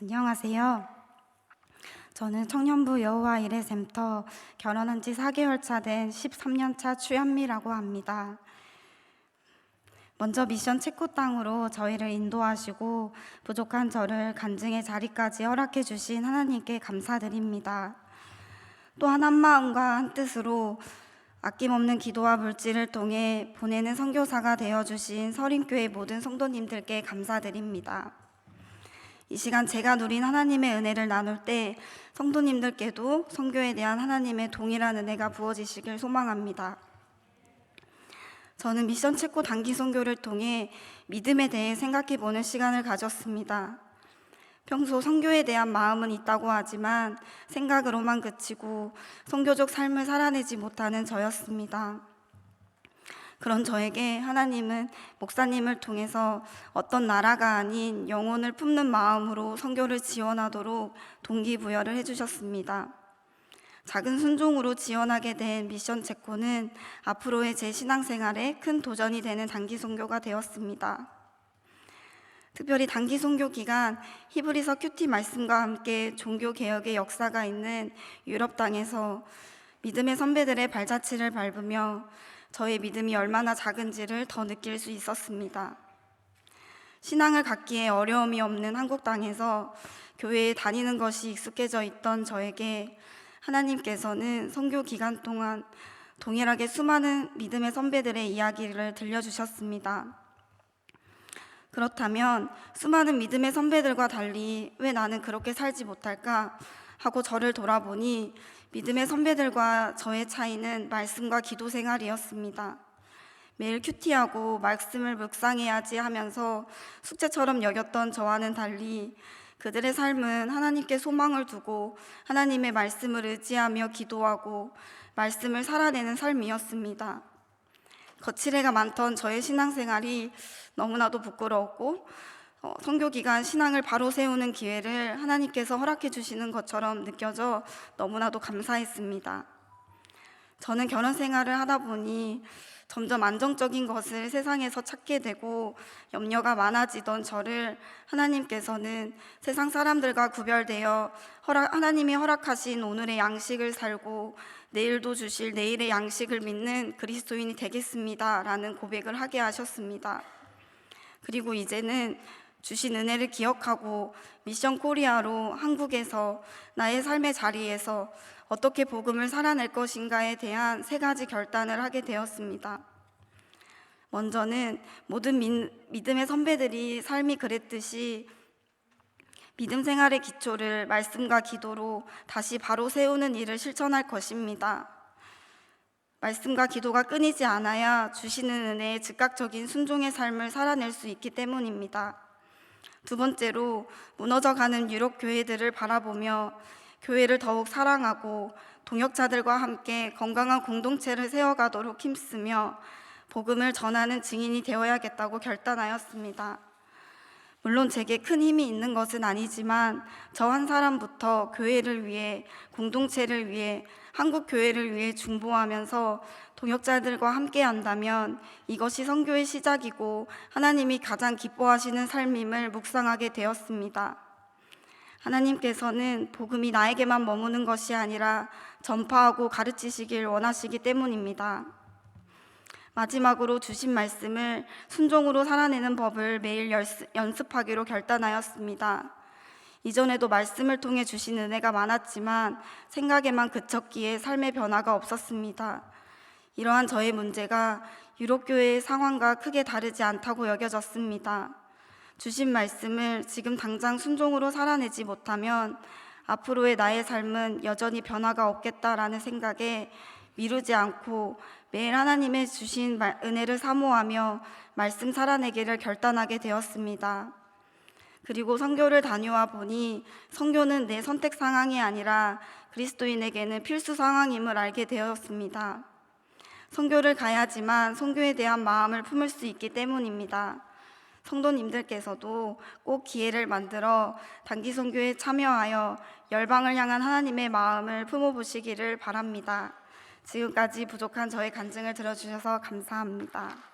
안녕하세요. 저는 청년부 여호와 일의 센터 결혼한 지 4개월 차 된 13년 차 추현미라고 합니다. 먼저 미션 체코 땅으로 저희를 인도하시고 부족한 저를 간증의 자리까지 허락해 주신 하나님께 감사드립니다. 또한 한 마음과 한 뜻으로 아낌없는 기도와 물질을 통해 보내는 선교사가 되어주신 서린교회 모든 성도님들께 감사드립니다. 이 시간 제가 누린 하나님의 은혜를 나눌 때 성도님들께도 선교에 대한 하나님의 동일한 은혜가 부어지시길 소망합니다. 저는 미션 체코 단기 선교를 통해 믿음에 대해 생각해보는 시간을 가졌습니다. 평소 선교에 대한 마음은 있다고 하지만 생각으로만 그치고 선교적 삶을 살아내지 못하는 저였습니다. 그런 저에게 하나님은 목사님을 통해서 어떤 나라가 아닌 영혼을 품는 마음으로 선교를 지원하도록 동기부여를 해주셨습니다. 작은 순종으로 지원하게 된 미션 체코는 앞으로의 제 신앙생활에 큰 도전이 되는 단기 선교가 되었습니다. 특별히 단기 선교 기간 히브리서 큐티 말씀과 함께 종교 개혁의 역사가 있는 유럽 땅에서 믿음의 선배들의 발자취를 밟으며 저의 믿음이 얼마나 작은지를 더 느낄 수 있었습니다. 신앙을 갖기에 어려움이 없는 한국 땅에서 교회에 다니는 것이 익숙해져 있던 저에게 하나님께서는 선교 기간 동안 동일하게 수많은 믿음의 선배들의 이야기를 들려주셨습니다. 그렇다면 수많은 믿음의 선배들과 달리 왜 나는 그렇게 살지 못할까 하고 저를 돌아보니 믿음의 선배들과 저의 차이는 말씀과 기도 생활이었습니다. 매일 큐티하고 말씀을 묵상해야지 하면서 숙제처럼 여겼던 저와는 달리 그들의 삶은 하나님께 소망을 두고 하나님의 말씀을 의지하며 기도하고 말씀을 살아내는 삶이었습니다. 거칠애가 많던 저의 신앙생활이 너무나도 부끄러웠고 선교 기간 신앙을 바로 세우는 기회를 하나님께서 허락해 주시는 것처럼 느껴져 너무나도 감사했습니다. 저는 결혼 생활을 하다 보니 점점 안정적인 것을 세상에서 찾게 되고 염려가 많아지던 저를 하나님께서는 세상 사람들과 구별되어 하나님이 허락하신 오늘의 양식을 살고 내일도 주실 내일의 양식을 믿는 그리스도인이 되겠습니다 라는 고백을 하게 하셨습니다. 그리고 이제는 주신 은혜를 기억하고 미션 코리아로 한국에서 나의 삶의 자리에서 어떻게 복음을 살아낼 것인가에 대한 3가지 결단을 하게 되었습니다. 먼저는 모든 믿음의 선배들이 삶이 그랬듯이 믿음 생활의 기초를 말씀과 기도로 다시 바로 세우는 일을 실천할 것입니다. 말씀과 기도가 끊이지 않아야 주시는 은혜의 즉각적인 순종의 삶을 살아낼 수 있기 때문입니다. 2번째로 무너져가는 유럽 교회들을 바라보며 교회를 더욱 사랑하고 동역자들과 함께 건강한 공동체를 세워가도록 힘쓰며 복음을 전하는 증인이 되어야겠다고 결단하였습니다. 물론 제게 큰 힘이 있는 것은 아니지만 저 한 사람부터 교회를 위해, 공동체를 위해, 한국 교회를 위해 중보하면서 동역자들과 함께 한다면 이것이 선교의 시작이고 하나님이 가장 기뻐하시는 삶임을 묵상하게 되었습니다. 하나님께서는 복음이 나에게만 머무는 것이 아니라 전파하고 가르치시길 원하시기 때문입니다. 마지막으로 주신 말씀을 순종으로 살아내는 법을 매일 연습하기로 결단하였습니다. 이전에도 말씀을 통해 주신 은혜가 많았지만 생각에만 그쳤기에 삶의 변화가 없었습니다. 이러한 저의 문제가 유럽교회의 상황과 크게 다르지 않다고 여겨졌습니다. 주신 말씀을 지금 당장 순종으로 살아내지 못하면 앞으로의 나의 삶은 여전히 변화가 없겠다라는 생각에 미루지 않고 매일 하나님의 주신 은혜를 사모하며 말씀 살아내기를 결단하게 되었습니다. 그리고 선교를 다녀와 보니 선교는 내 선택 상황이 아니라 그리스도인에게는 필수 상황임을 알게 되었습니다. 선교를 가야지만 선교에 대한 마음을 품을 수 있기 때문입니다. 성도님들께서도 꼭 기회를 만들어 단기 선교에 참여하여 열방을 향한 하나님의 마음을 품어보시기를 바랍니다. 지금까지 부족한 저의 간증을 들어주셔서 감사합니다.